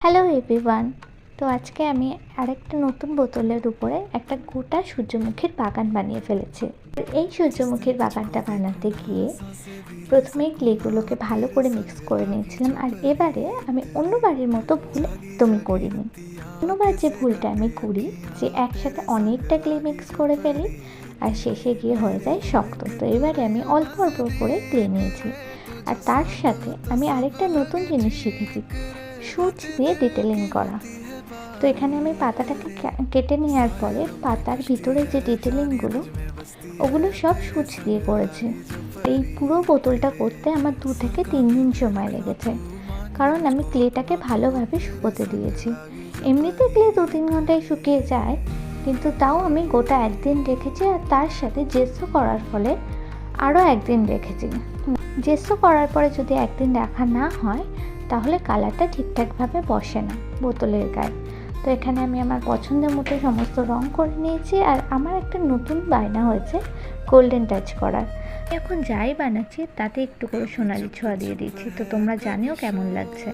Hello everyone. তো আজকে আমি আরেকটা নতুন বোতলের উপরে একটা গোটা সূর্যমুখীর বাগান বানিয়ে ফেলেছি। এই সূর্যমুখীর বাগানটা বানাতে গিয়ে প্রথমেই ক্লেগুলোকে ভালো করে মিক্স করে নিয়েছিলাম, আর এবারে আমি অন্যবারের মতো ভুল একদমই করিনি। অন্যবার যে ভুলটা আমি করি, যে একসাথে অনেকটা ক্লে মিক্স করে ফেলি আর শেষে গিয়ে হয়ে যায় শক্ত। তো এবারে আমি অল্প অল্প করে ক্লে নিয়েছি, আর তার সাথে আমি আরেকটা নতুন জিনিস শিখেছি, সূচ দিয়ে ডিটেলিং করা। তো এখানে আমি পাতাটাকে কেটে নেওয়ার পরে পাতার ভিতরে যে ডিটেলিংগুলো, ওগুলো সব সূচ দিয়ে করেছি। এই পুরো বোতলটা করতে আমার 2 থেকে 3 দিন সময় লেগেছে, কারণ আমি ক্লেটাকে ভালোভাবে শুকোতে দিয়েছি। এমনিতে ক্লে 2-3 ঘন্টায় শুকিয়ে যায়, কিন্তু তাও আমি গোটা একদিন রেখেছি, আর তার সাথে জেসো করার ফলে আরও একদিন রেখেছি। জেসো করার পরে যদি একদিন রাখা না হয়, তাহলে কালারটা ঠিকঠাকভাবে বসে না বোতলের গায়ে। তো এখানে আমি আমার পছন্দের মতো সমস্ত রং করে নিয়েছি, আর আমার একটা নতুন বায়না হয়েছে গোল্ডেন টাচ করার। এখন যাই বানাচ্ছি তাতে একটু করে সোনালি ছোঁয়া দিয়ে দিচ্ছি। তো তোমরা জানিও কেমন লাগছে।